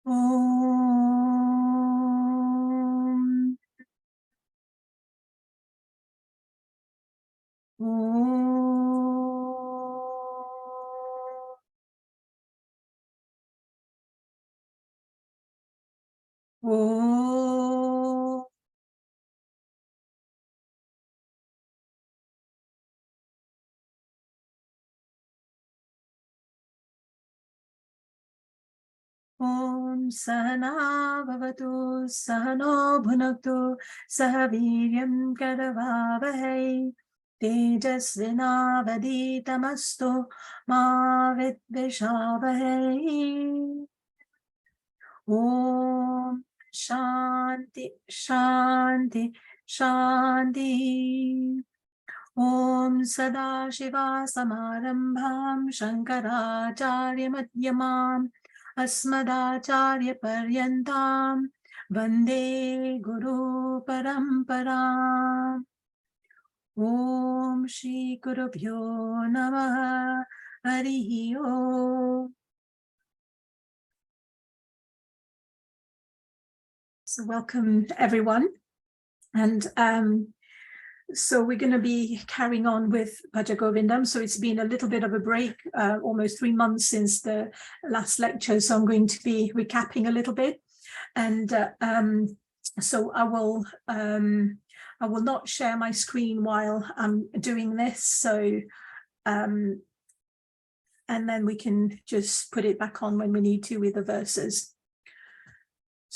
Om. Om. Om. Om Sahana Bhavatu Sahano Bhunaktu Sah Viryam Karavavahai Tejasvinavaditamastu Ma Vidvishavahai. Om Shanti Shanti Shanti. Om Sadashiva Samarambham Shankaracharya Madhyamam Asmadacharya Paryantam Vande Guru Paramparam. Om Shri Gurubhyo Namaha. Harihi Om. So welcome everyone, and so we're going to be carrying on with Bhaja Govindam. So it's been a little bit of a break, almost 3 months since the last lecture. So I'm going to be recapping a little bit, and so I will not share my screen while I'm doing this. So and then we can just put it back on when we need to with the verses.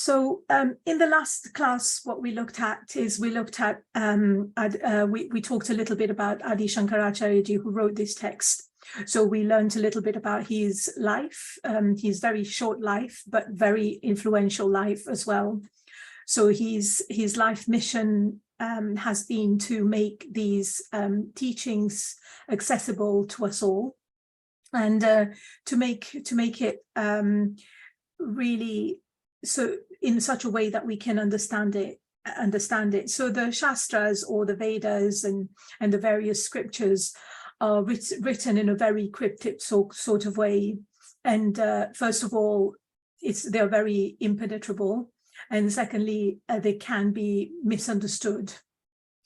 So in the last class, what we looked at is we talked a little bit about Adi Shankaracharya Ji, who wrote this text. So we learned a little bit about his life, his very short life, but very influential life as well. So his life mission has been to make these teachings accessible to us all, and to make it really so in such a way that we can understand it. So the Shastras, or the Vedas, and the various scriptures are written in a very cryptic sort of way. And first of all, they're very impenetrable, and secondly, they can be misunderstood.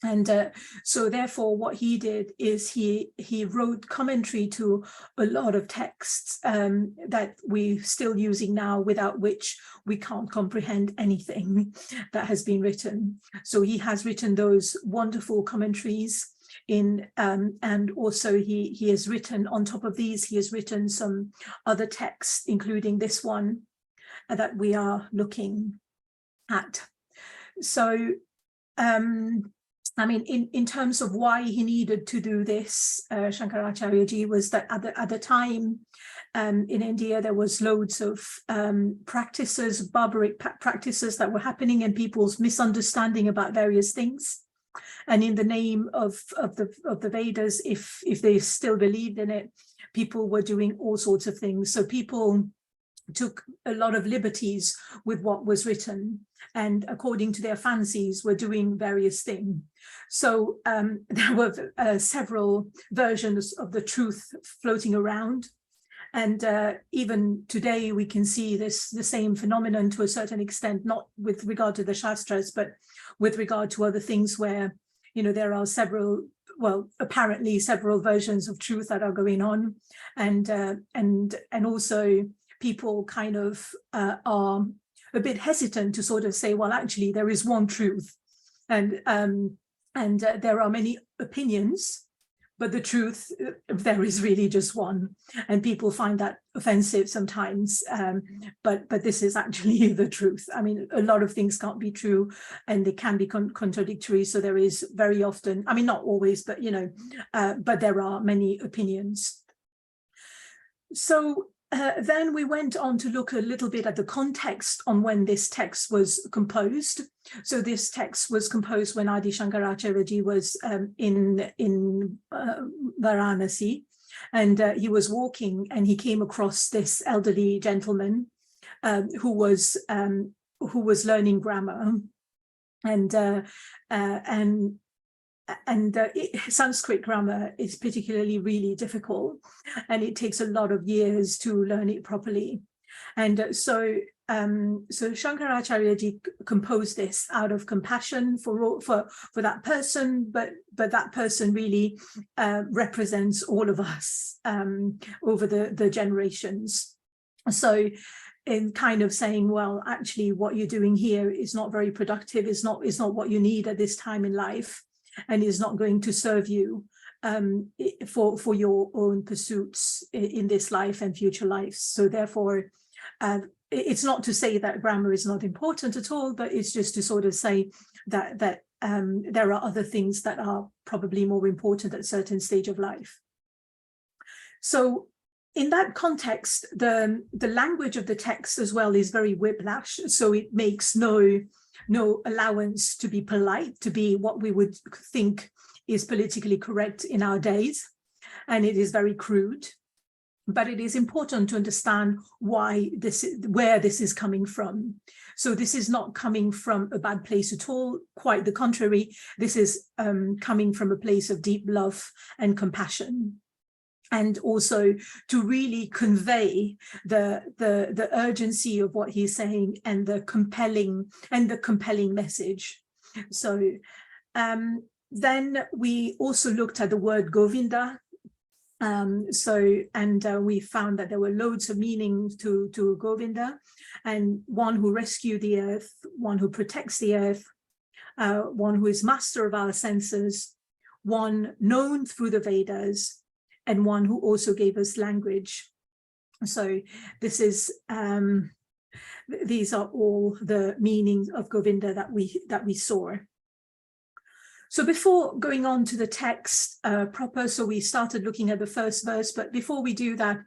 And so therefore what he did is he wrote commentary to a lot of texts that we're still using now, without which we can't comprehend anything that has been written. So he has written those wonderful commentaries in, and also he has written, on top of these, he has written some other texts, including this one that we are looking at. So I mean, in terms of why he needed to do this, Shankaracharya Ji, was that at the time in India, there was loads of practices, barbaric practices that were happening, and people's misunderstanding about various things. And in the name of the Vedas, if they still believed in it, people were doing all sorts of things. So people took a lot of liberties with what was written, and according to their fancies were doing various things. So there were several versions of the truth floating around, and even today we can see the same phenomenon to a certain extent, not with regard to the Shastras, but with regard to other things where, you know, there are apparently several versions of truth that are going on, and also people kind of are a bit hesitant to sort of say, well, actually, there is one truth, and there are many opinions, but the truth, there is really just one. And people find that offensive sometimes, but this is actually the truth. I mean, a lot of things can't be true, and they can be contradictory. So there is very often, I mean, not always, but, you know, but there are many opinions. So then we went on to look a little bit at the context on when this text was composed. So this text was composed when Adi Shankaracharya Ji was in Varanasi, and he was walking, and he came across this elderly gentleman who was learning grammar, and Sanskrit grammar is particularly really difficult, and it takes a lot of years to learn it properly. And so so Shankaracharya ji composed this out of compassion for that person, but that person really represents all of us over the generations. So in kind of saying, well, actually what you're doing here is not very productive, is not what you need at this time in life, and is not going to serve you for your own pursuits in this life and future lives. So therefore, it's not to say that grammar is not important at all, but it's just to sort of say that there are other things that are probably more important at a certain stage of life. So in that context, the language of the text as well is very whiplash. So it makes no allowance to be polite, to be what we would think is politically correct in our days. And it is very crude. But it is important to understand where this is coming from. So this is not coming from a bad place at all. Quite the contrary. This is coming from a place of deep love and compassion, and also to really convey the urgency of what he's saying and the compelling message. So then we also looked at the word Govinda. We found that there were loads of meanings to Govinda, and one who rescued the earth, one who protects the earth, one who is master of our senses, one known through the Vedas, and one who also gave us language. So this is these are all the meanings of Govinda that we saw. So before going on to the text proper, so we started looking at the first verse, but before we do that,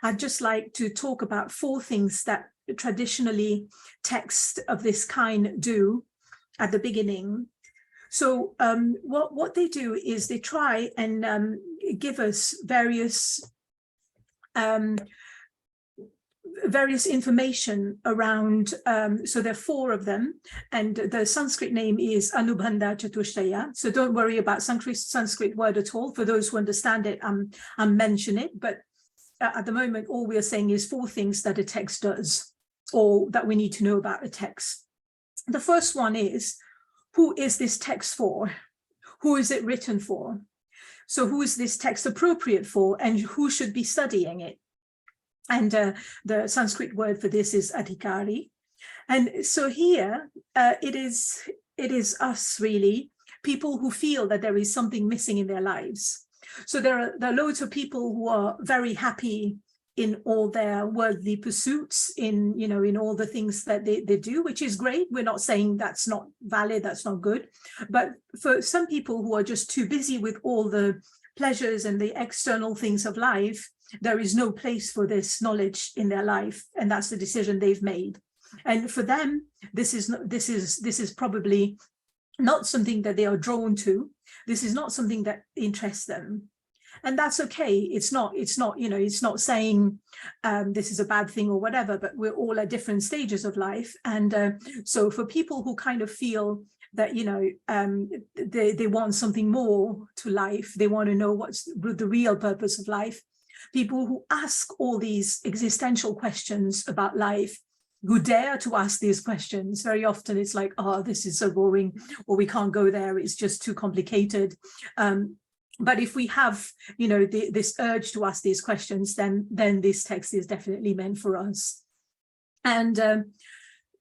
I'd just like to talk about 4 things that traditionally texts of this kind do at the beginning. So what they do is they try and give us various information around, so there are 4 of them, and the Sanskrit name is Anubandha Chatushtaya. So don't worry about Sanskrit word at all. For those who understand it, I'm mention it, but at the moment, all we are saying is 4 things that a text does, or that we need to know about a text. The first one is, who is this text for? Who is it written for? So who is this text appropriate for, and who should be studying it? And the Sanskrit word for this is adhikari. And so here it is us, really, people who feel that there is something missing in their lives. So there are loads of people who are very happy in all their worldly pursuits, in all the things that they do, which is great. We're not saying that's not valid, that's not good. But for some people who are just too busy with all the pleasures and the external things of life, there is no place for this knowledge in their life, and that's the decision they've made. And for them, this is probably not something that they are drawn to. This is not something that interests them, and that's okay. It's not saying this is a bad thing or whatever. But we're all at different stages of life, and so for people who kind of feel that they want something more to life, they want to know what's the real purpose of life. People who ask all these existential questions about life, who dare to ask these questions, very often it's like, oh, this is so boring, or we can't go there, it's just too complicated. But if we have, this urge to ask these questions, then this text is definitely meant for us. And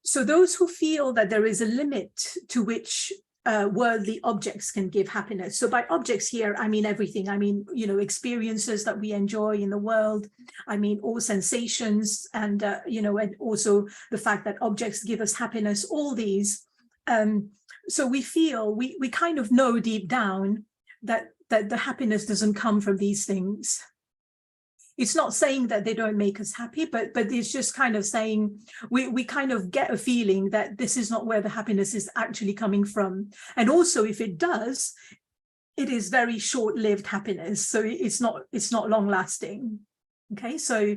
so those who feel that there is a limit to which worldly objects can give happiness. So by objects here, I mean everything. I mean, experiences that we enjoy in the world. I mean, all sensations, and, and also the fact that objects give us happiness, all these. So we feel, we kind of know deep down that the happiness doesn't come from these things. It's not saying that they don't make us happy, but it's just kind of saying we kind of get a feeling that this is not where the happiness is actually coming from. And also, if it does, it is very short-lived happiness. So it's not long-lasting. Okay, so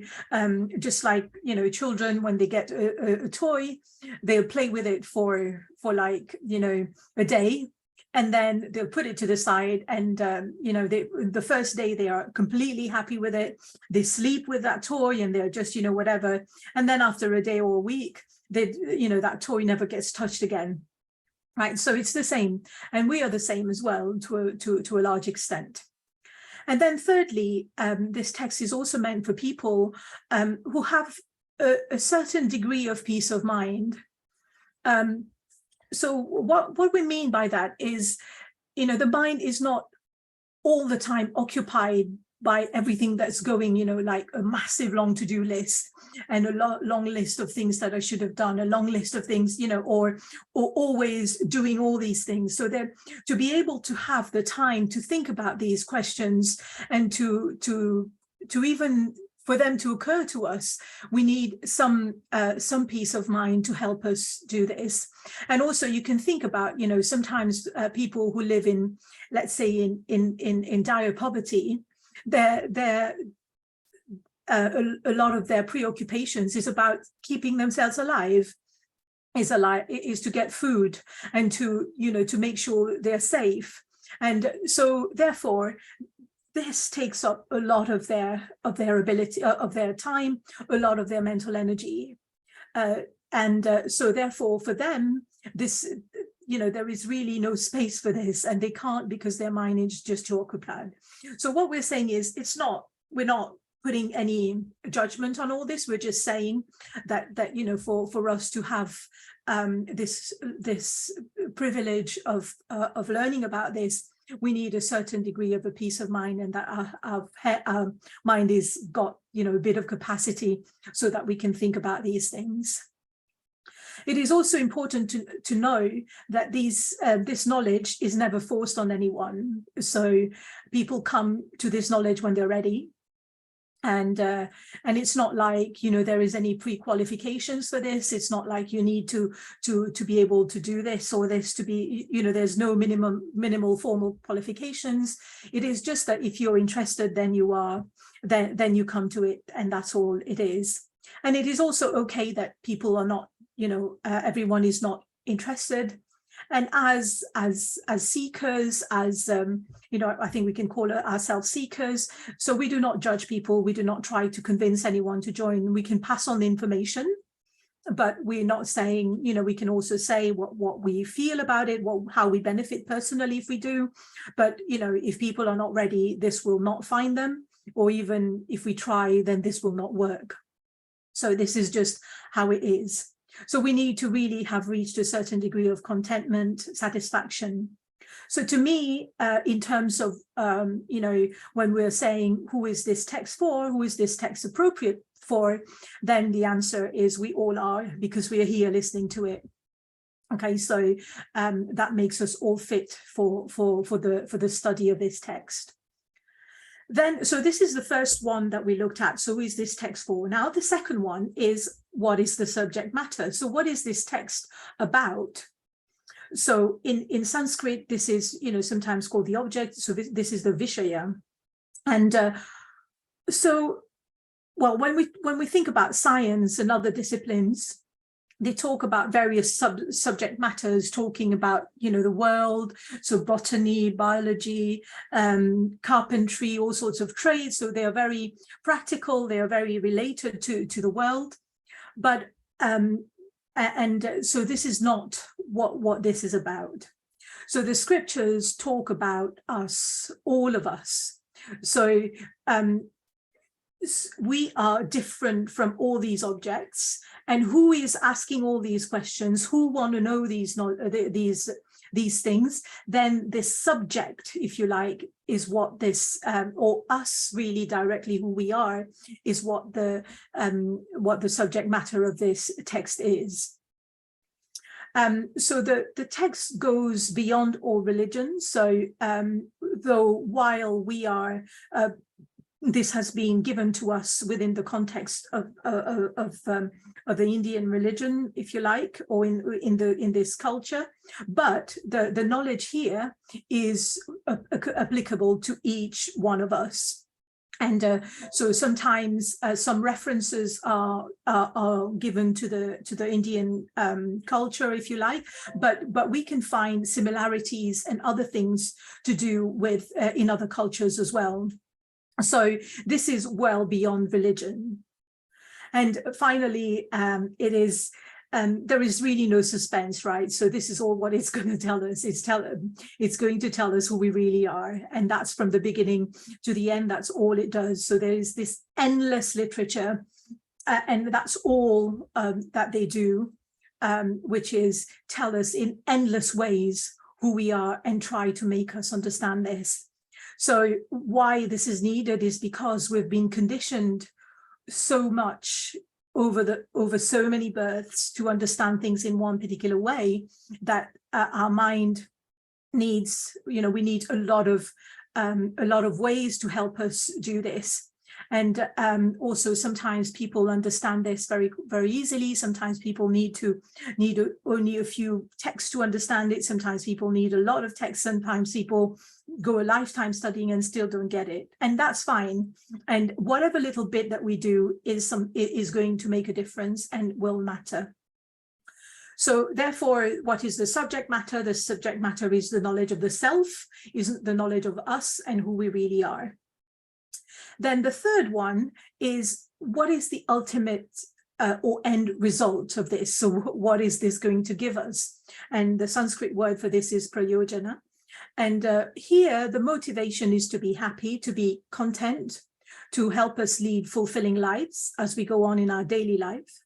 just like children, when they get a toy, they'll play with it for like a day. and then they'll put it to the side, and the first day they are completely happy with it. They sleep with that toy, and they're just whatever. And then after a day or a week, that toy never gets touched again. Right, so it's the same, and we are the same as well to a large extent. And then thirdly, this text is also meant for people who have a certain degree of peace of mind. So what we mean by that is, the mind is not all the time occupied by everything that's going, like a massive long to-do list and a long list of things that I should have done, a long list of things, or always doing all these things. So that to be able to have the time to think about these questions and to even for them to occur to us, we need some peace of mind to help us do this. And also you can think about, sometimes people who live in, let's say in dire poverty, a lot of their preoccupations is about keeping themselves alive, is to get food and to make sure they're safe. And so therefore this takes up a lot of their ability, of their time, a lot of their mental energy, so therefore for them this, there is really no space for this, and they can't, because their mind is just too occupied. So what we're saying is, we're not putting any judgment on all this. We're just saying that for us to have this privilege of learning about this, we need a certain degree of a peace of mind, and that our mind is got a bit of capacity so that we can think about these things. It is also important to know that this knowledge is never forced on anyone. So people come to this knowledge when they're ready. And it's not like, there is any pre-qualifications for this. It's not like you need to be able to do this or this to be, there's no minimal formal qualifications. It is just that if you're interested, then then you come to it, and that's all it is. And it is also okay that people are not, everyone is not interested. And as seekers, I think we can call ourselves seekers. So we do not judge people. We do not try to convince anyone to join. We can pass on the information, but we're not saying, we can also say what we feel about it, how we benefit personally if we do. But, if people are not ready, this will not find them. Or even if we try, then this will not work. So this is just how it is. So we need to really have reached a certain degree of contentment, satisfaction. So to me, in terms of, when we're saying, who is this text for? Who is this text appropriate for? Then the answer is we all are, because we are here listening to it. Okay, so that makes us all fit for the study of this text. Then, so this is the first one that we looked at. So who is this text for? Now, the second one is, what is the subject matter? So what is this text about? So in Sanskrit, this is, sometimes called the object. So this is the Vishaya. And when we think about science and other disciplines, they talk about various subject matters, talking about, the world, so botany, biology, carpentry, all sorts of trades. So they are very practical, they are very related to the world. But, so this is not what this is about. So the scriptures talk about us, all of us. So we are different from all these objects, and who is asking all these questions, who want to know these things, then this subject, if you like, is what this, or us really directly who we are, is what the subject matter of this text is. So the text goes beyond all religions. So though while we are this has been given to us within the context of the Indian religion, if you like, or in this culture, but the knowledge here is applicable to each one of us. And so sometimes some references are given to the Indian culture, if you like, but we can find similarities and other things to do with in other cultures as well. So this is well beyond religion. And finally, there is really no suspense, right? So this is all what it's going to tell us. It's going to tell us who we really are. And that's from the beginning to the end. That's all it does. So there is this endless literature, and that's all that they do, which is tell us in endless ways who we are and try to make us understand this. So why this is needed is because we've been conditioned so much over so many births to understand things in one particular way that our mind needs, we need a lot of ways to help us do this. And also sometimes people understand this very, very easily. Sometimes people need only a few texts to understand it. Sometimes people need a lot of text. Sometimes people go a lifetime studying and still don't get it. And that's fine. And whatever little bit that we do is going to make a difference and will matter. So therefore, what is the subject matter? The subject matter is the knowledge of the self, is the knowledge of us and who we really are. Then the third one is, what is the ultimate or end result of this? So what is this going to give us? And the Sanskrit word for this is prayojana. And here the motivation is to be happy, to be content, to help us lead fulfilling lives as we go on in our daily life.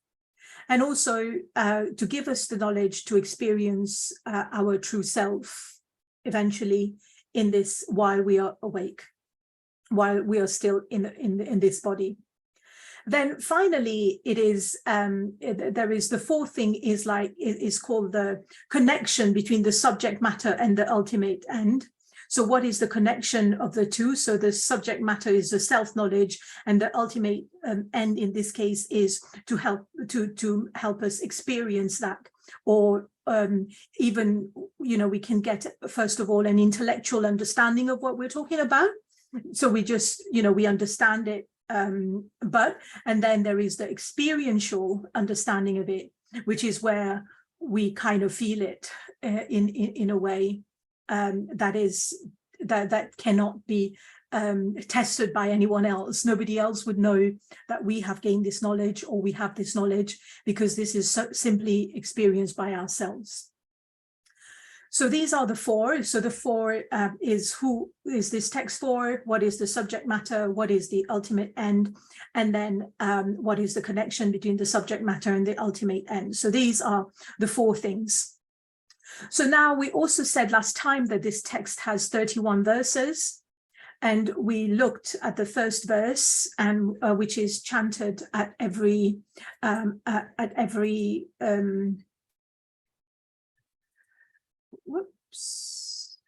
And also to give us the knowledge to experience our true self eventually in this while we are awake, while we are still in this body. Then finally, it is there is the fourth thing is called the connection between the subject matter and the ultimate end. So what is the connection of the two? So the subject matter is the self-knowledge, and the ultimate end in this case is to help us experience that, or even we can get first of all an intellectual understanding of what we're talking about. So we just we understand it, and then there is the experiential understanding of it, which is where we kind of feel it in a way that cannot be tested by anyone else. Nobody else would know that we have gained this knowledge or we have this knowledge, because this is simply experienced by ourselves. So these are the four. So the four is, who is this text for? What is the subject matter? What is the ultimate end? And then what is the connection between the subject matter and the ultimate end? So these are the four things. So now we also said last time that this text has 31 verses. And we looked at the first verse, and which is chanted at every whoops.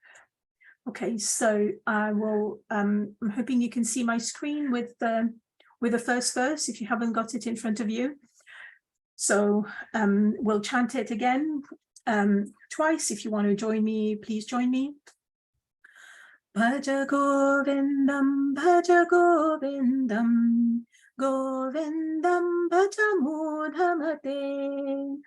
Okay, so I will. I'm hoping you can see my screen with the first verse if you haven't got it in front of you. So we'll chant it again twice. If you want to join me, please join me. Bhaja Govindam, Bhaja Govindam, Govindam Bhaja Mudhamate,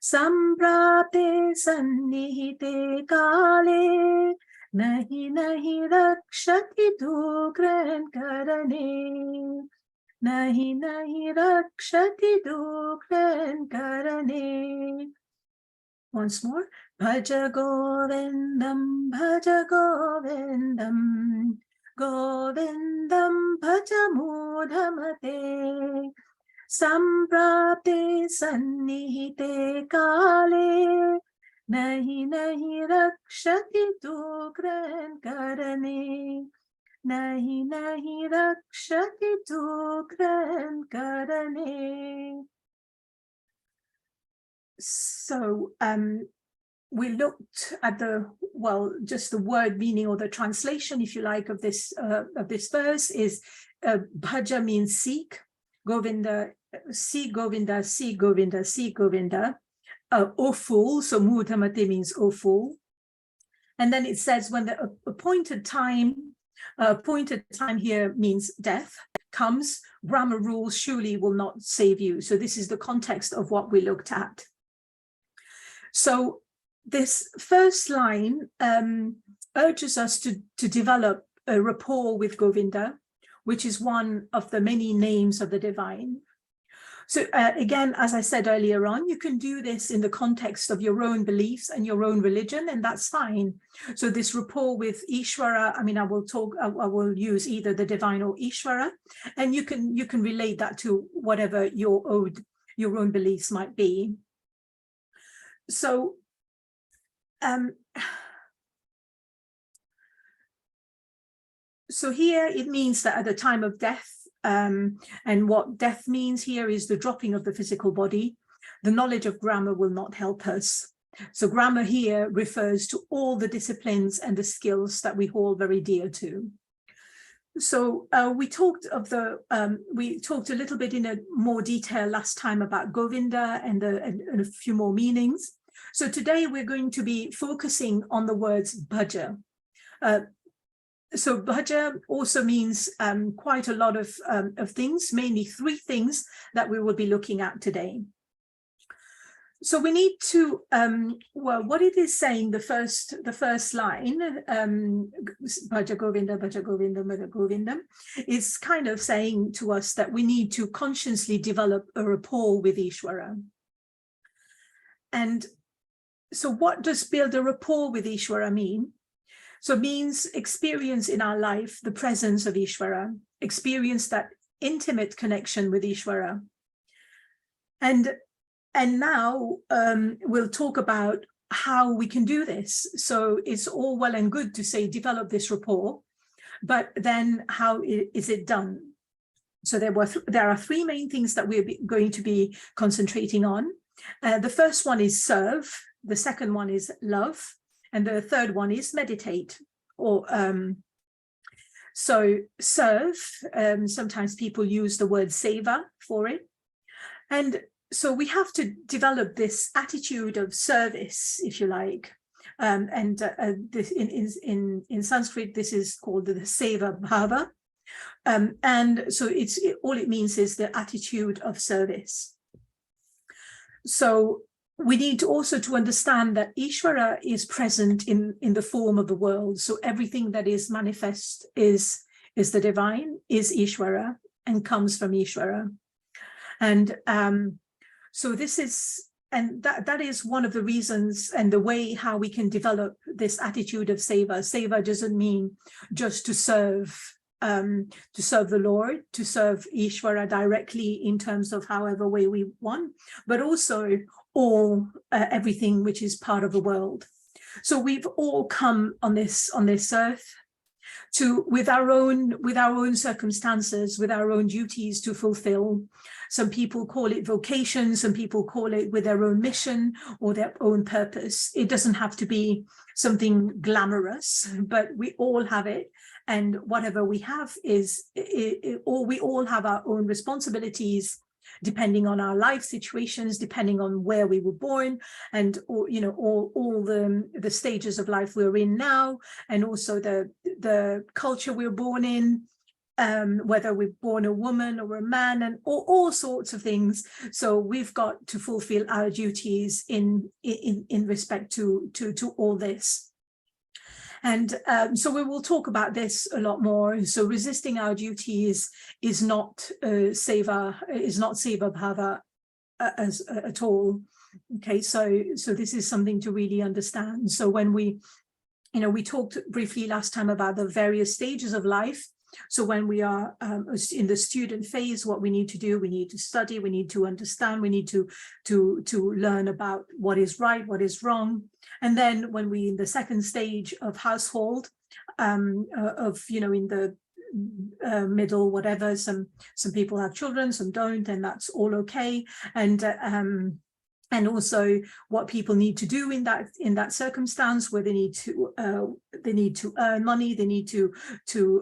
Samprapte Sannihite Kale, Nahi Nahi Rakshati Dukran Karane, Nahi Nahi Rakshati Dukran Karane. Once more. Bhaja Govindam, Bhaja Govindam, Govindam Bhaja Mudhamate, Samprapte Sannihite Kale, Nahi Nahi Rakshati Dukran Karane, Nahi Nahi Rakshati Dukran Karane. So we looked at just the word meaning, or the translation, if you like, of this verse is Bhaja means seek, Govinda, see Govinda, see Govinda, see Govinda, O fool, so Mudhamate means O fool. And then it says, when the appointed time Appointed time here means death comes. Grammar rules surely will not save you. So this is the context of what we looked at. So this first line urges us to develop a rapport with Govinda, which is one of the many names of the divine. So again, as I said earlier on, you can do this in the context of your own beliefs and your own religion, and that's fine. So this rapport with Ishvara, I mean, I will use either the divine or Ishvara, and you can relate that to whatever your own beliefs might be. So so here it means that at the time of death, and what death means here is the dropping of the physical body, the knowledge of grammar will not help us. So grammar here refers to all the disciplines and the skills that we hold very dear to. So we talked a little bit in a more detail last time about Govinda and a few more meanings. So today we're going to be focusing on the words Bhaja. So Bhaja also means quite a lot of things, mainly three things that we will be looking at today. So we need to, well, what it is saying, the first line, Bhaja Govindam, Bhaja Govindam, Bhaja Govindam, is kind of saying to us that we need to consciously develop a rapport with Ishvara. And so what does build a rapport with Ishvara mean? So it means experience in our life the presence of Ishvara, experience that intimate connection with Ishvara. And now we'll talk about how we can do this. So it's all well and good to say develop this rapport, but then how is it done? So there are three main things that we're going to be concentrating on. The first one is serve, the second one is love, and the third one is meditate. Or so serve, sometimes people use the word seva for it. And so we have to develop this attitude of service, if you like. This in Sanskrit, this is called the seva bhava. And so all it means is the attitude of service. So we need also to understand that Ishvara is present in the form of the world. So everything that is manifest is the divine, is Ishvara, and comes from Ishvara. And so this is, and that is one of the reasons and the way how we can develop this attitude of seva. Seva doesn't mean just to serve the Lord, to serve Ishvara directly in terms of however way we want, but also everything which is part of the world. So we've all come on this earth with our own circumstances, with our own duties to fulfill. Some people call it vocation, some people call it with their own mission or their own purpose. It doesn't have to be something glamorous, but we all have it. And whatever we have we all have our own responsibilities, depending on our life situations, depending on where we were born, and all the stages of life we're in now, and also the culture we're born in, whether we're born a woman or a man, and all sorts of things. So we've got to fulfill our duties in respect to all this. And so we will talk about this a lot more. So resisting our duties is not seva bhava at all. Okay, so this is something to really understand. So when we talked briefly last time about the various stages of life. So when we are in the student phase, what we need to do, we need to study, we need to understand, we need to learn about what is right, what is wrong. And then when we in the second stage of household, in the middle, whatever, some people have children, some don't, and that's all okay. And also what people need to do in that circumstance, where they need to earn money, they need to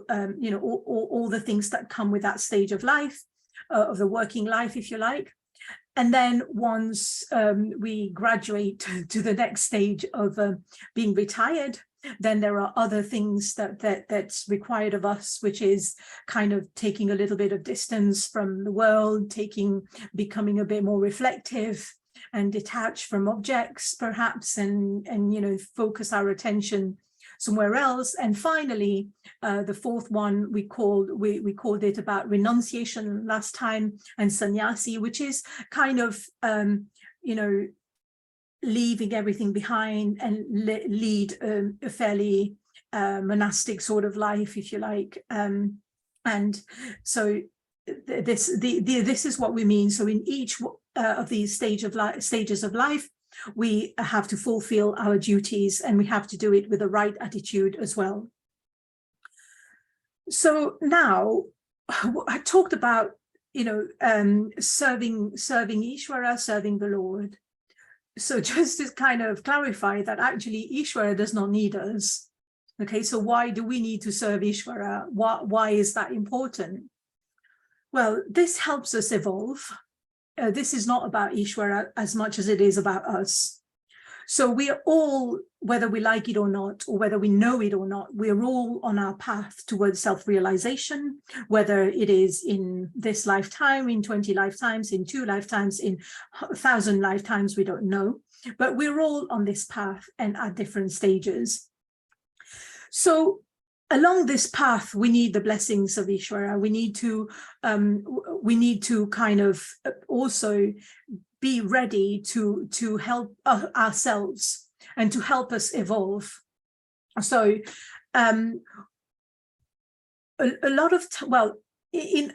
all the things that come with that stage of life, of the working life, if you like. And then once we graduate to the next stage of being retired, Then there are other things that's required of us, which is kind of taking a little bit of distance from the world, becoming a bit more reflective and detached from objects, perhaps, and focus our attention somewhere else. And finally, the fourth one we called it about renunciation last time, and sannyasi, which is kind of leaving everything behind and lead a fairly monastic sort of life, if you like. And so this is what we mean. So in each of these stages of life, we have to fulfill our duties, and we have to do it with the right attitude as well. So now I talked about serving Ishvara, serving the Lord. So just to kind of clarify that actually Ishvara does not need us. Okay, so why do we need to serve Ishvara? Why is that important? Well, this helps us evolve. This is not about Ishvara as much as it is about us. So we are all, whether we like it or not, or whether we know it or not, we're all on our path towards self-realization, whether it is in this lifetime, in 20 lifetimes, in 2 lifetimes, in 1,000 lifetimes, we don't know. But we're all on this path and at different stages. So along this path, we need the blessings of Ishvara. We need to kind of also be ready to help ourselves and to help us evolve. So a lot of in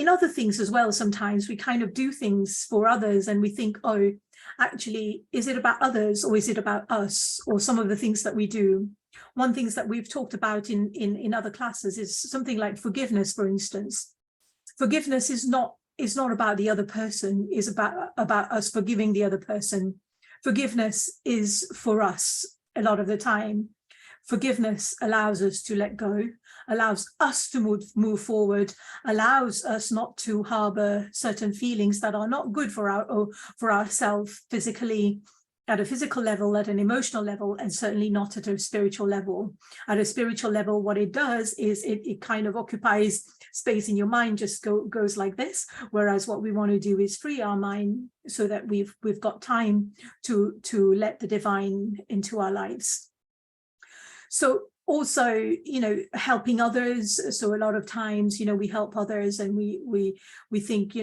other things as well, sometimes we kind of do things for others and we think, oh, actually, is it about others or is it about us, or some of the things that we do? One thing that we've talked about in other classes is something like forgiveness, for instance. Forgiveness is not about the other person, is about us forgiving the other person. Forgiveness is for us a lot of the time. Forgiveness allows us to let go, allows us to move forward, allows us not to harbor certain feelings that are not good for ourselves physically, at a physical level, at an emotional level, and certainly not at a spiritual level. At a spiritual level, what it does is it kind of occupies space in your mind, just goes like this. Whereas what we want to do is free our mind so that we've got time to let the divine into our lives. So also, helping others. So a lot of times, we help others and we think,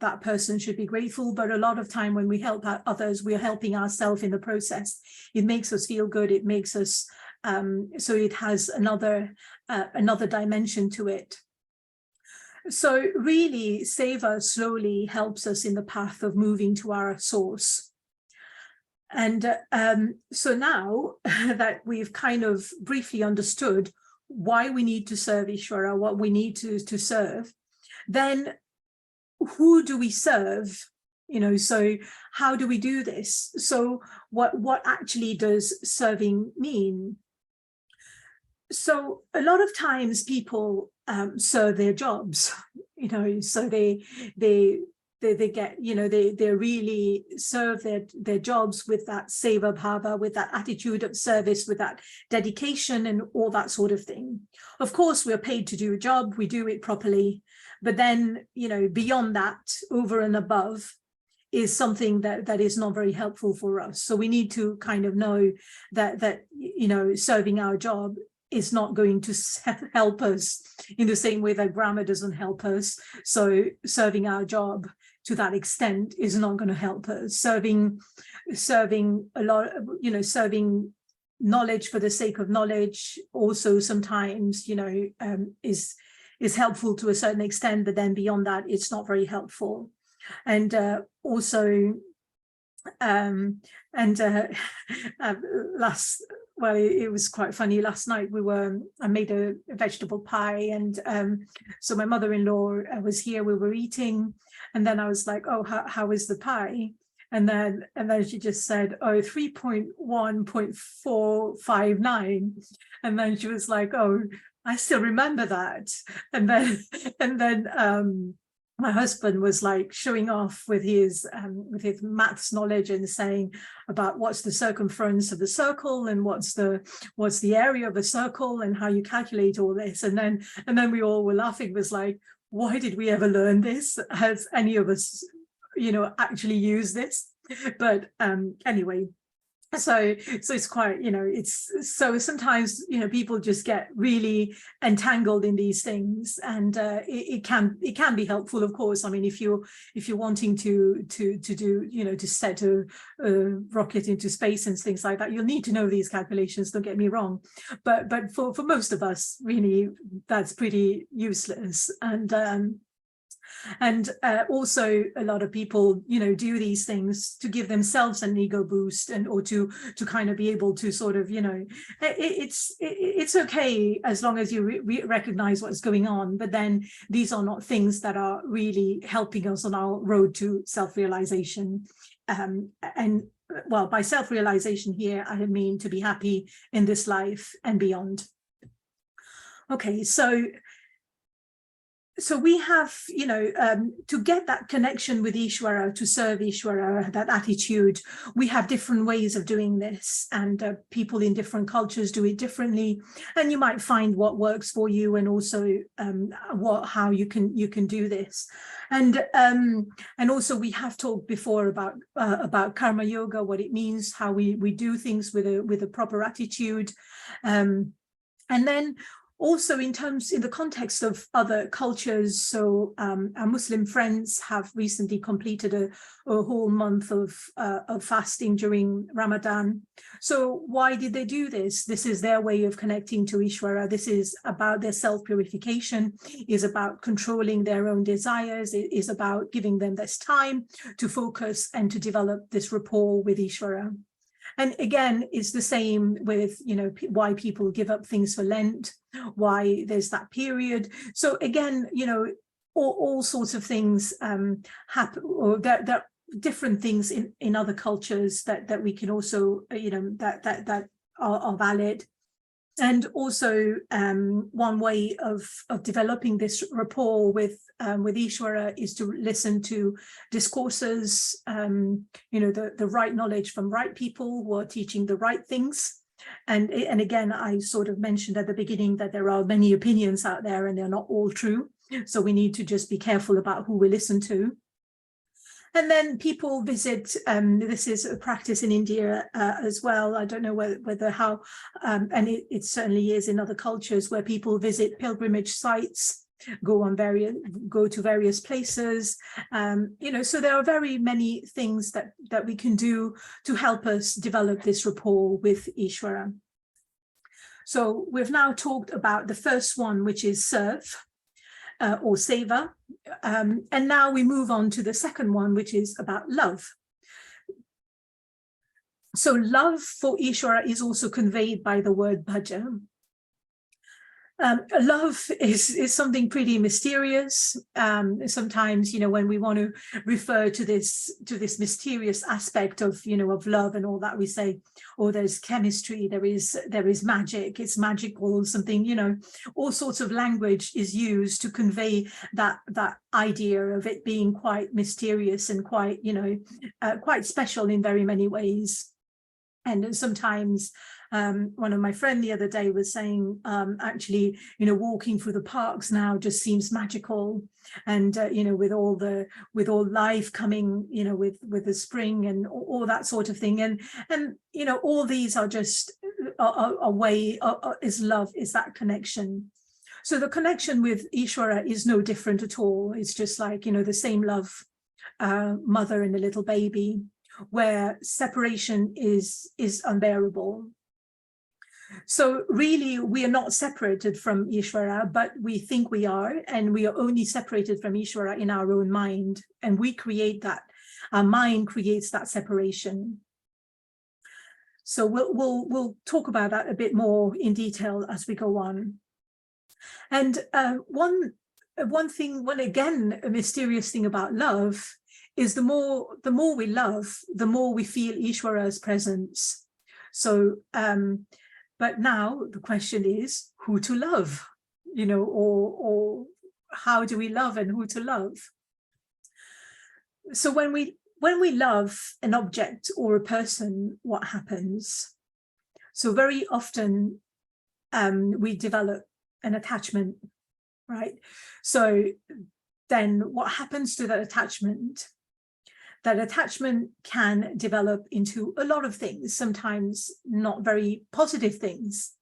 that person should be grateful, but a lot of time when we help others, we're helping ourselves in the process. It makes us feel good. It makes us, so it has another dimension to it. So really, Seva slowly helps us in the path of moving to our source. And so now that we've kind of briefly understood why we need to serve Ishvara, what we need to serve, then who do we serve? So how do we do this? So what actually does serving mean? So a lot of times people serve their jobs, so they get, they really serve their jobs with that seva bhava, with that attitude of service, with that dedication and all that sort of thing. Of course, we're paid to do a job, we do it properly, but then, beyond that, over and above, is something that is not very helpful for us. So we need to kind of know that serving our job is not going to help us in the same way that grammar doesn't help us. So serving our job to that extent is not going to help us. Serving a lot, serving knowledge for the sake of knowledge also sometimes, is helpful to a certain extent, but then beyond that, it's not very helpful. And also, it was quite funny. Last night I made a vegetable pie, and so my mother-in-law was here. We were eating, and then I was like, "Oh, how is the pie?" And then she just said, "Oh, 3.1.459," and then she was like, "Oh, I still remember that." And then my husband was like showing off with his maths knowledge and saying about what's the circumference of the circle and what's the area of a circle and how you calculate all this. And then we all were laughing. It was like, why did we ever learn this? Has any of us, actually used this? But anyway, so it's quite, it's so sometimes, people just get really entangled in these things, and it can be helpful, of course. I mean, if you're wanting to do, to set a rocket into space and things like that, you'll need to know these calculations, don't get me wrong, but for most of us, really, that's pretty useless. And also a lot of people, do these things to give themselves an ego boost, and or to kind of be able to sort of, it's okay as long as you recognize what's going on. But then these are not things that are really helping us on our road to self-realization. And well, by self-realization here, I mean to be happy in this life and beyond. Okay, so we have, to get that connection with Ishvara, to serve Ishvara, that attitude, we have different ways of doing this, and people in different cultures do it differently, and you might find what works for you, and also how you can do this. And also we have talked before about karma yoga, what it means, how we do things with a proper attitude, and then also in the context of other cultures. So our Muslim friends have recently completed a whole month of fasting during Ramadan. So why did they do this? This is their way of connecting to Ishvara. This is about their self-purification, is about controlling their own desires. It is about giving them this time to focus and to develop this rapport with Ishvara. And again, it's the same with, why people give up things for Lent, why there's that period. So again, all sorts of things happen, or there are different things in other cultures that we can also, that are valid. And also one way of developing this rapport with Ishvara is to listen to discourses, the right knowledge from right people who are teaching the right things. And again, I sort of mentioned at the beginning that there are many opinions out there and they're not all true. So we need to just be careful about who we listen to. And then people visit, this is a practice in India as well. I don't know whether how, and it certainly is in other cultures, where people visit pilgrimage sites, go to various places. So there are very many things that we can do to help us develop this rapport with Ishvara. So we've now talked about the first one, which is serve. Or seva, and now we move on to the second one, which is about love. So love for Ishvara is also conveyed by the word bhaja. Love is something pretty mysterious. Sometimes, when we want to refer to this mysterious aspect of love and all that, we say, oh, there's chemistry, there is magic, it's magical, something, all sorts of language is used to convey that idea of it being quite mysterious and quite, quite special in very many ways. And sometimes one of my friends the other day was saying, actually, walking through the parks now just seems magical. And, with all life coming, with the spring and all that sort of thing. And all these are just a way, is love, is that connection. So the connection with Ishvara is no different at all. It's just like, the same love, mother and a little baby, where separation is unbearable. So really, we are not separated from Ishvara, but we think we are, and we are only separated from Ishvara in our own mind, and we create that. Our mind creates that separation. So we'll talk about that a bit more in detail as we go on. And one again, a mysterious thing about love is the more we love, the more we feel Ishvara's presence. So but now the question is who to love, or how do we love and who to love? so when we love an object or a person, what happens? So very often we develop an attachment, right? So then what happens to that attachment? That attachment can develop into a lot of things, sometimes not very positive things.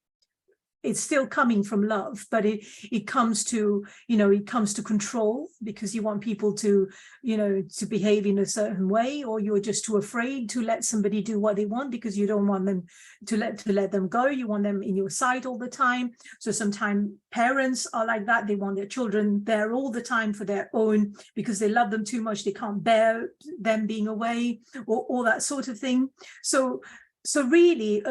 It's still coming from love, but it comes to, it comes to control, because you want people to, to behave in a certain way, or you're just too afraid to let somebody do what they want because you don't want them to let them go. You want them in your sight all the time. So sometimes parents are like that. They want their children there all the time for their own, because they love them too much. They can't bear them being away, or all that sort of thing. So really,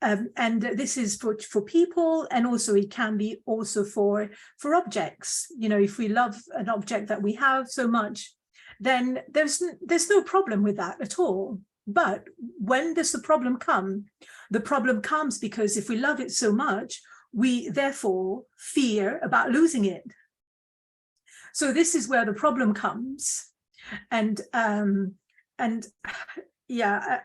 and this is for people, and also it can be also for objects. If we love an object that we have so much, then there's no problem with that at all. But when does the problem come? The problem comes because if we love it so much, we therefore fear about losing it. So this is where the problem comes. And yeah,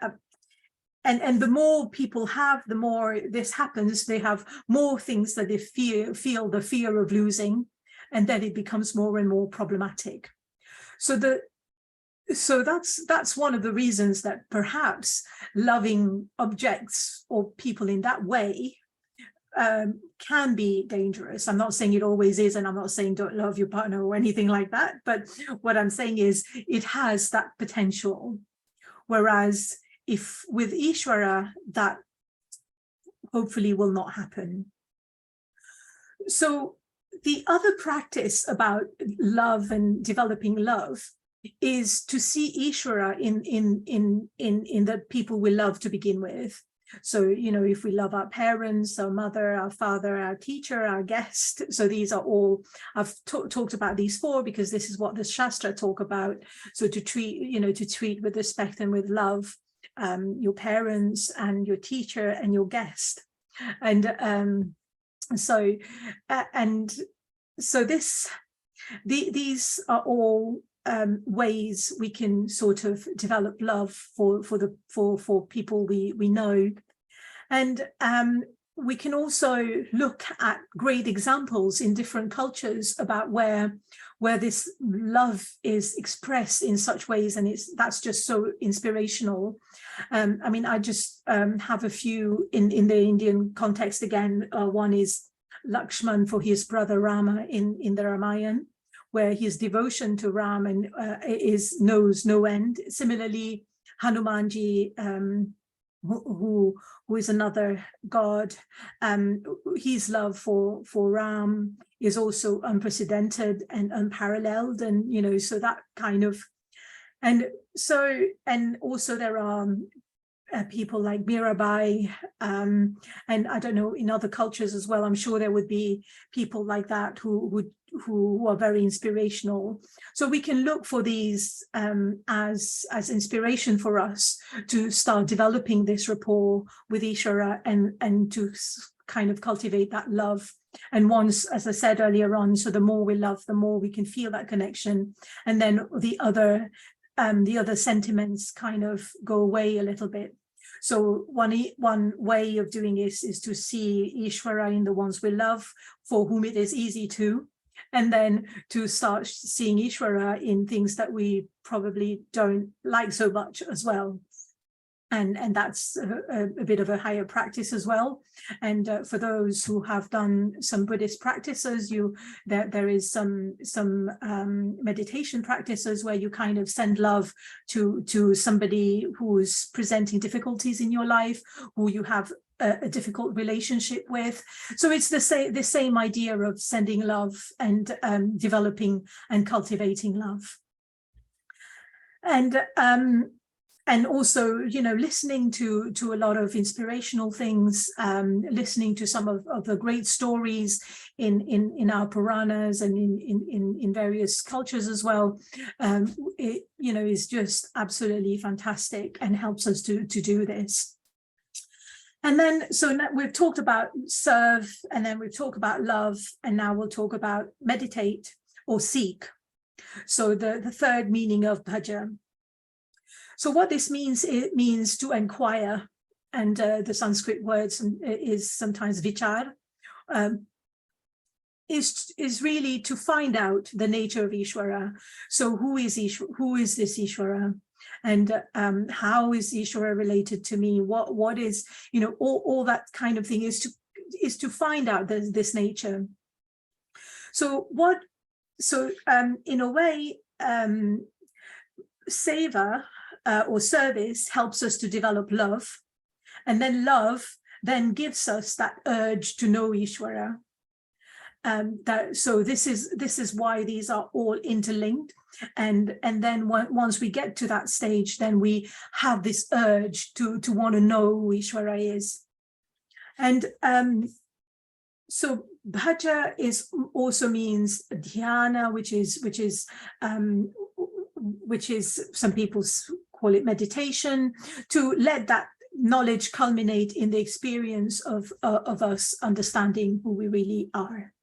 and the more people have, the more this happens. They have more things that they feel the fear of losing, and then it becomes more and more problematic. So that's one of the reasons that perhaps loving objects or people in that way can be dangerous. I'm not saying it always is, and I'm not saying don't love your partner or anything like that, but what I'm saying is it has that potential. Whereas if with Ishvara, that hopefully will not happen. So the other practice about love and developing love is to see Ishvara in the people we love to begin with. So, if we love our parents, our mother, our father, our teacher, our guest, so these are all, I've talked about these four because this is what the Shastra talk about. So to treat with respect and with love, your parents and your teacher and your guest. And these are all ways we can sort of develop love for people we know. And we can also look at great examples in different cultures about where this love is expressed in such ways, and that's just so inspirational. I mean, I just have a few in the Indian context again. One is Lakshman for his brother Rama in the Ramayana, where his devotion to Ram knows no end. Similarly, Hanumanji, who is another god, his love for Ram is also unprecedented and unparalleled, and so that kind of, and also there are people like Mirabai, and I don't know, in other cultures as well, I'm sure there would be people like that who are very inspirational. So we can look for these as inspiration for us to start developing this rapport with Ishvara and to kind of cultivate that love. And once, as I said earlier on, so the more we love, the more we can feel that connection, and then the other sentiments kind of go away a little bit. So one way of doing this is to see Ishvara in the ones we love, for whom it is easy to, and then to start seeing Ishvara in things that we probably don't like so much as well. And that's a bit of a higher practice as well. And for those who have done some Buddhist practices, there is some meditation practices where you kind of send love to somebody who's presenting difficulties in your life, who you have a difficult relationship with. So it's the same idea of sending love and developing and cultivating love. And also, listening to a lot of inspirational things, listening to some of the great stories in our Puranas and in various cultures as well, is just absolutely fantastic and helps us to do this. And then, so we've talked about serve, and then we've talked about love, and now we'll talk about meditate or seek. So the third meaning of bhaja. So what this means, it means to inquire, and the Sanskrit word is sometimes vichar, is really to find out the nature of Ishvara. So who is this Ishvara? And how is Ishvara related to me? What is, you know, all that kind of thing is to find out this nature. So in a way, seva or service helps us to develop love, and then love then gives us that urge to know Ishvara. So this is why these are all interlinked, and then once we get to that stage, then we have this urge to want to know who Ishvara is. And so bhaja also means dhyana, which is some people call it meditation, to let that knowledge culminate in the experience of us understanding who we really are.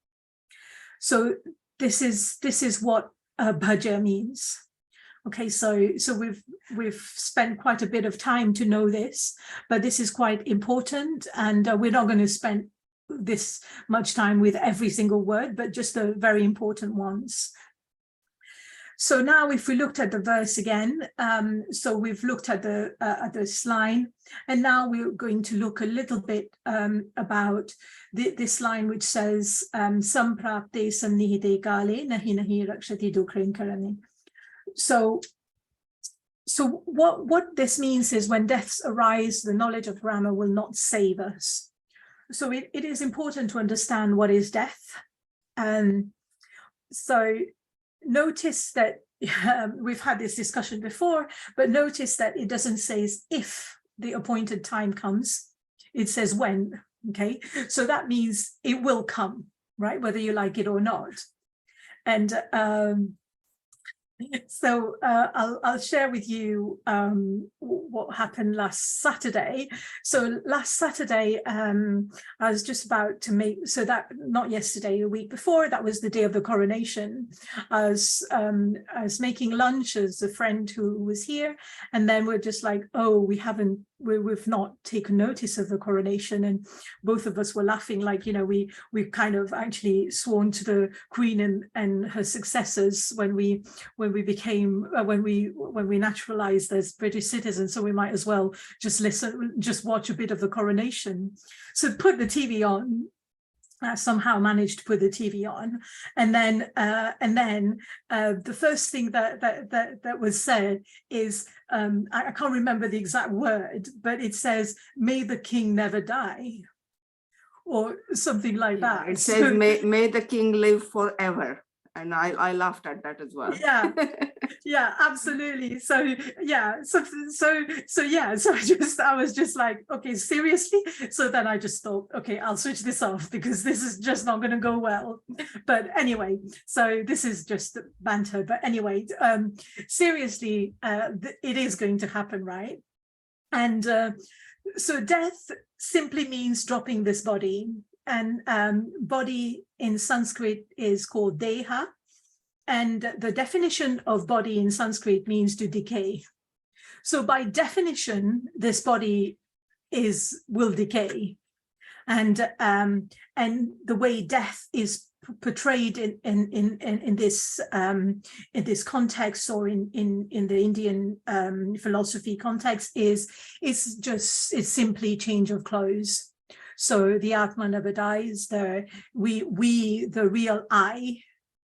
So this is what bhaja means. Okay, so we've spent quite a bit of time to know this, but this is quite important, and we're not going to spend this much time with every single word, but just the very important ones. So now if we looked at the verse again, so we've looked at this line, and now we're going to look a little bit about this line which says, samprapte sannihite kale nahi nahi rakshati dukrin karane. So what this means is, when deaths arise, the knowledge of Rama will not save us. So it is important to understand what is death. So notice that we've had this discussion before, but notice that it doesn't say if the appointed time comes, it says when. Okay, so that means it will come, right, whether you like it or not. And so I'll share with you what happened last Saturday. So last Saturday, I was just about to make, so that, not yesterday, a week before, that was the day of the coronation. I was making lunch as a friend who was here, and then we're just like, oh, we've not taken notice of the coronation, and both of us were laughing, like, you know, we've kind of actually sworn to the Queen and her successors when we naturalized as British citizens, so we might as well just watch a bit of the coronation. So put the TV on. Somehow managed to put the TV on, and then the first thing that was said is, I can't remember the exact word, but it says, "May the king never die," or something like that. It says, may the king live forever. And I laughed at that as well. Yeah, yeah, absolutely. So yeah, so I was just like, okay, seriously. So then I just thought, okay, I'll switch this off because this is just not going to go well. But anyway, so this is just banter. But anyway, seriously, it is going to happen, right? And so death simply means dropping this body. And body in Sanskrit is called deha, and the definition of body in Sanskrit means to decay. So by definition, this body will decay, and the way death is portrayed in this context, or in the Indian philosophy context, is simply change of clothes. So the Atma never dies. The real I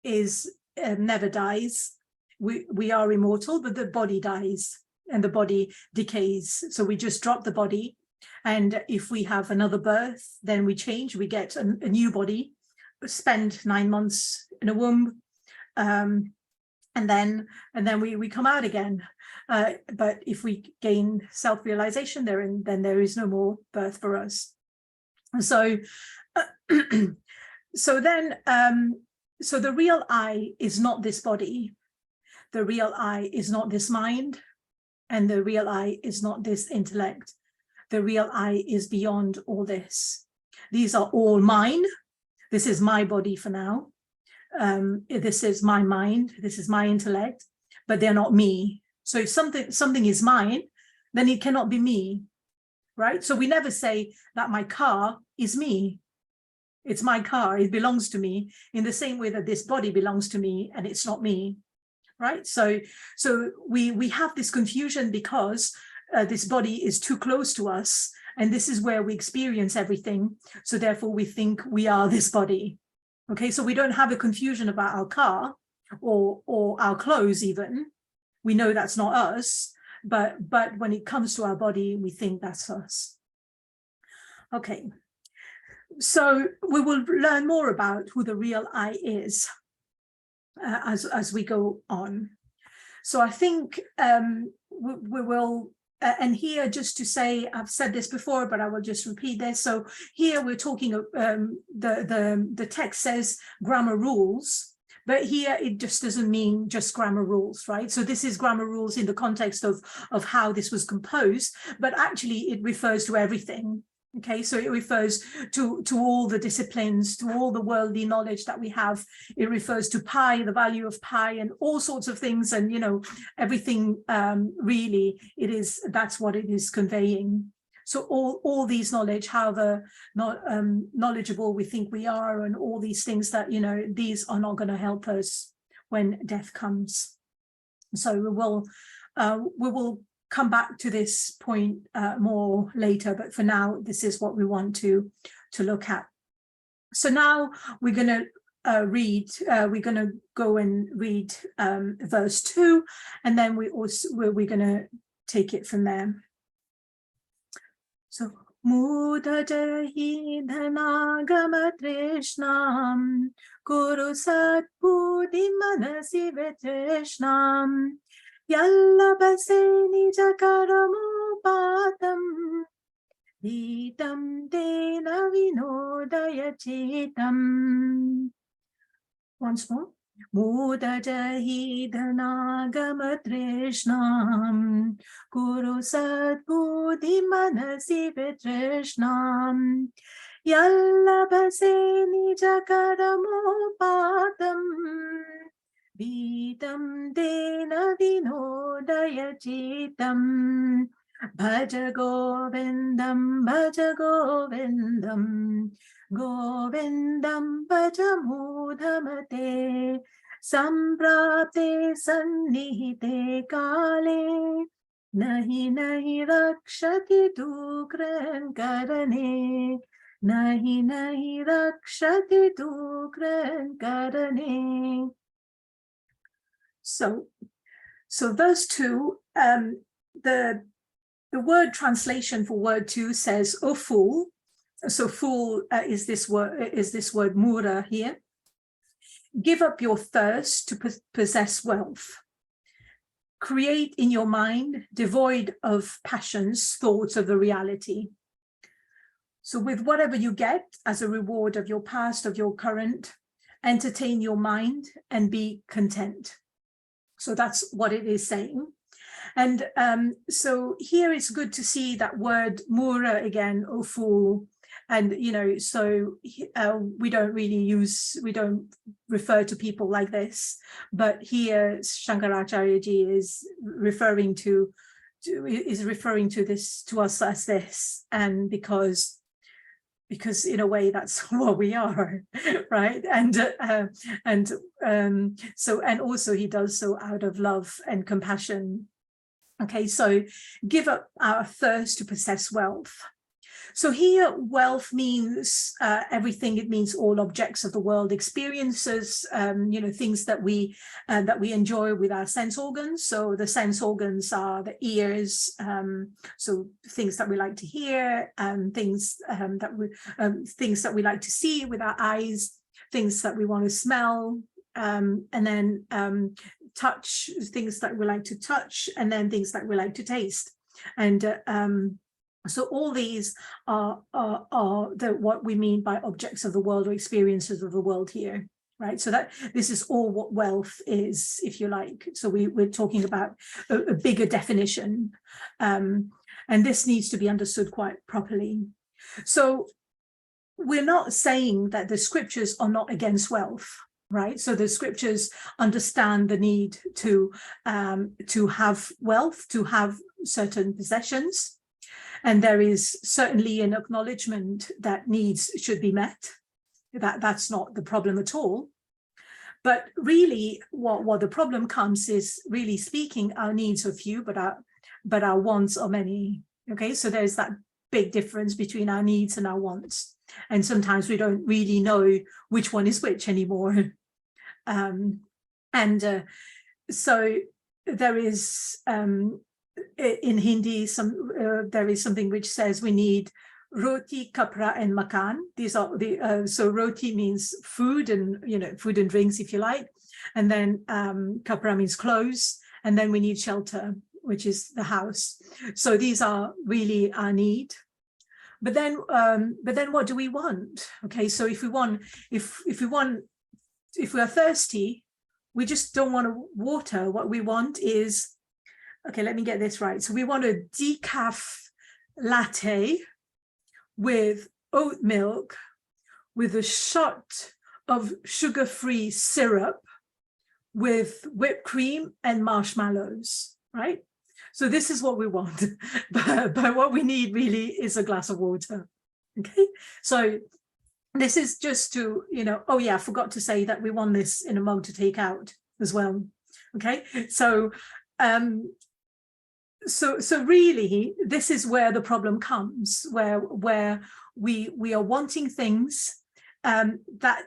is never dies. We are immortal, but the body dies and the body decays. So we just drop the body, and if we have another birth, then we change. We get a new body, spend 9 months in a womb, and then we come out again. But if we gain self-realization, then there is no more birth for us. So so the real I is not this body, the real I is not this mind, and the real I is not this intellect. The real I is beyond all this. These are all mine. This is my body for now, this is my mind, this is my intellect, but they're not me. So if something is mine, then it cannot be me, right? So we never say that my car is me. It's my car, it belongs to me, in the same way that this body belongs to me and it's not me, right? So we have this confusion because this body is too close to us, and this is where we experience everything. So therefore we think we are this body. Okay, so we don't have a confusion about our car or our clothes even. We know that's not us, but when it comes to our body, we think that's us. Okay, so we will learn more about who the real I is as we go on. So I think we will, and here just to say, I've said this before, but I will just repeat this. So here we're talking, the text says grammar rules, but here it just doesn't mean just grammar rules, right? So this is grammar rules in the context of how this was composed, but actually it refers to everything. Okay, so it refers to all the disciplines, to all the worldly knowledge that we have. It refers to pi, the value of pi, and all sorts of things, and everything. Really, that's what it is conveying. So all these knowledge, however knowledgeable we think we are, and all these things that these are not going to help us when death comes. So we will come back to this point more later, but for now, this is what we want to look at. So now we're going to read, we're going to go and read verse 2, and then we're going to take it from there. So, Muda jahi dhanagama trishnam, Guru sat buddhi manasi vitrishnam, Yallabase nijakaramopātam, Vitam tena vinodaya cetam. Once more. Muda jahi dhanagama trishnam, Guru sat buddhi manasi vitrishnam, Yallabase nijakaramopātam, Vitam tena vinodaya citam. Bhaja Govindam, Bhaja Govindam, Govindam Bhaja Mudhamate, Samprapte sannihite kale, Nahi nahi rakshati dukran karane, Nahi nahi rakshati dukran karane. So verse 2, the word translation for word 2 says, "O fool." So fool is this word mura here. Give up your thirst to possess wealth. Create in your mind, devoid of passions, thoughts of the reality. So with whatever you get as a reward of your past, of your current, entertain your mind and be content. So that's what it is saying. And so here it's good to see that word mura again, "O fool." And, so we don't refer to people like this, but here Shankaracharya ji is referring to this, to us as this, and because in a way that's what we are, right? And also he does so out of love and compassion. Okay, so give up our thirst to possess wealth. So here, wealth means everything. It means all objects of the world, experiences, things that we enjoy with our sense organs. So the sense organs are the ears, so things that we like to hear, things that we like to see with our eyes, things that we want to smell, and then touch, things that we like to touch, and then things that we like to taste. And so all these are what we mean by objects of the world or experiences of the world here, right? So that this is all what wealth is, if you like. So we're talking about a bigger definition, and this needs to be understood quite properly. So we're not saying that the scriptures are not against wealth. right? So the scriptures understand the need to have wealth, to have certain possessions, and there is certainly an acknowledgement that needs should be met. That's not the problem at all. But really, what the problem comes is, really speaking, our needs are few, but our wants are many. Okay, so there's that big difference between our needs and our wants, and sometimes we don't really know which one is which anymore. So there is in Hindi there is something which says we need roti, kapra, and makan. These are the so roti means food, and food and drinks, if you like, and then kapra means clothes, and then we need shelter, which is the house. So these are really our need. But then what do we want? Okay, so if we are thirsty, we just don't want water. What we want is, okay, let me get this right. So we want a decaf latte with oat milk, with a shot of sugar-free syrup, with whipped cream and marshmallows, right? So this is what we want, but what we need really is a glass of water. Okay, so this is just to, oh yeah, I forgot to say that we want this in a mug to take out as well. Okay, so so really, this is where the problem comes, where we are wanting things that,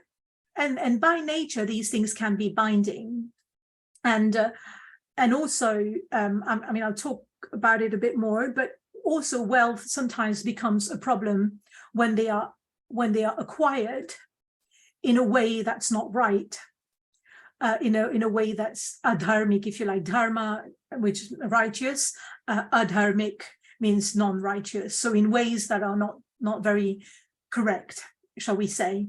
and by nature these things can be binding, and also I mean, I'll talk about it a bit more, but also wealth sometimes becomes a problem when they are acquired in a way that's not right, in a way that's adharmic, if you like. Dharma, which is righteous, adharmic means non-righteous, so in ways that are not very correct, shall we say,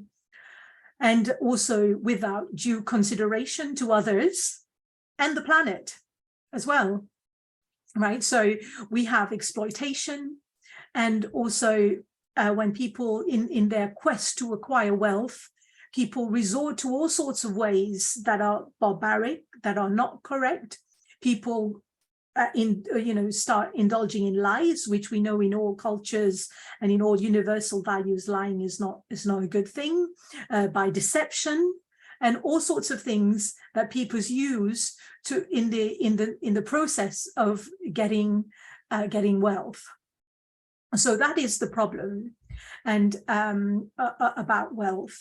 and also without due consideration to others and the planet as well, right? So we have exploitation, and also when people in their quest to acquire wealth, people resort to all sorts of ways that are barbaric, that are not correct. People start indulging in lies, which we know in all cultures and in all universal values, lying is not a good thing, by deception, and all sorts of things that people use to in the process of getting wealth. So that is the problem, and about wealth.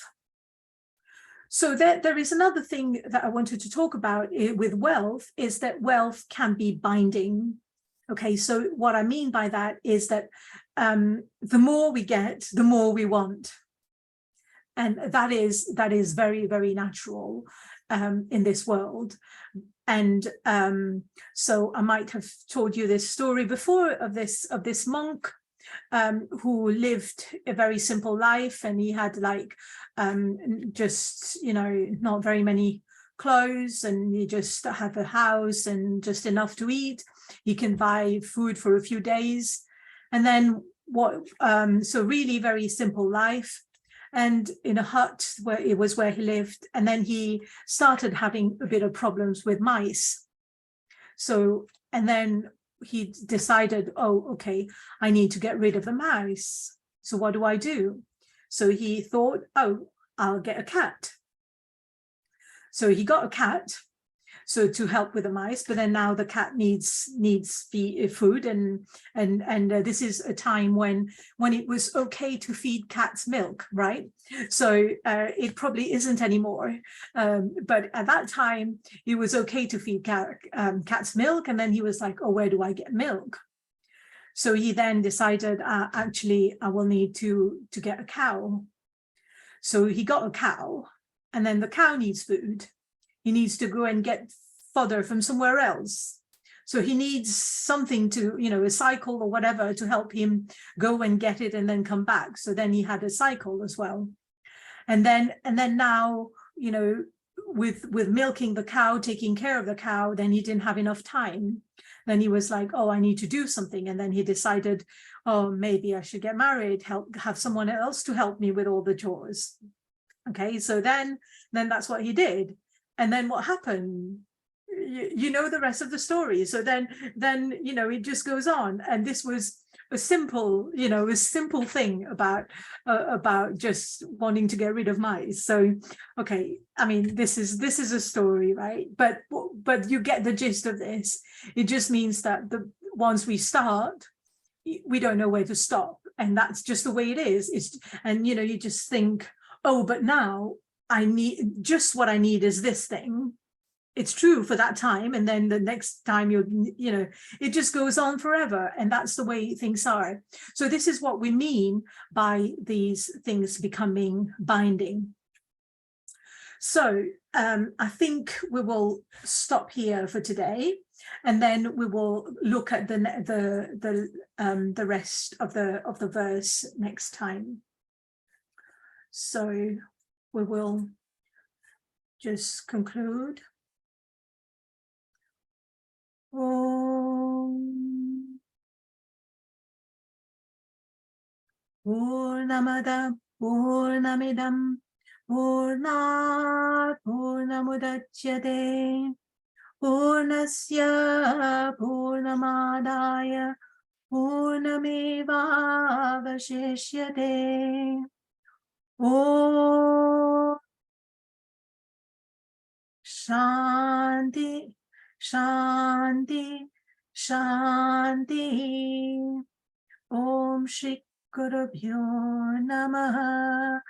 So there is another thing that I wanted to talk about with wealth, is that wealth can be binding. Okay, so what I mean by that is that the more we get, the more we want. And that is very, very natural in this world. And so I might have told you this story before of this monk who lived a very simple life, and he had like just not very many clothes, and he just had a house and just enough to eat. He can buy food for a few days, and then so really very simple life, and in a hut where he lived. And then he started having a bit of problems with mice. So, and then he decided, oh, okay, I need to get rid of the mice. So what do I do? So he thought, oh, I'll get a cat. So he got a cat, so to help with the mice, but then now the cat needs food, and this is a time when it was okay to feed cats milk, right? So it probably isn't anymore, but at that time it was okay to feed cats milk. And then he was like, oh, where do I get milk? So he then decided, actually, I will need to get a cow. So he got a cow, and then the cow needs food. He needs to go and get fodder from somewhere else. So he needs something to, a cycle or whatever, to help him go and get it and then come back. So then he had a cycle as well. And then now, with milking the cow, taking care of the cow, then he didn't have enough time. Then he was like, oh, I need to do something. And then he decided, oh, maybe I should get married, have someone else to help me with all the chores. Okay, so then that's what he did. And then what happened? You know the rest of the story. So then it just goes on. And this was a simple, a simple thing about just wanting to get rid of mice. So, okay, I mean, this is a story, right? But you get the gist of this. It just means that once we start, we don't know where to stop, and that's just the way it is. And you just think, oh, but now I need, just what I need is this thing. It's true for that time, and then the next time it just goes on forever, and that's the way things are. So this is what we mean by these things becoming binding. So I think we will stop here for today, and then we will look at the rest of the verse next time. So we will just conclude. Om Purnamada Purnamidam Purnat Purnamudachyate Purnasya Purnamadaya Purnamevavashishyate. Om Shanti Shanti Shanti. Om Shri Gurubhyo Namaha.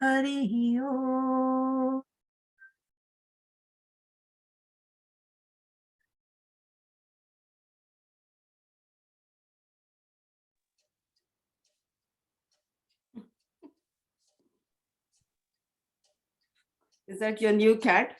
Harihi Om. Is that your new cat?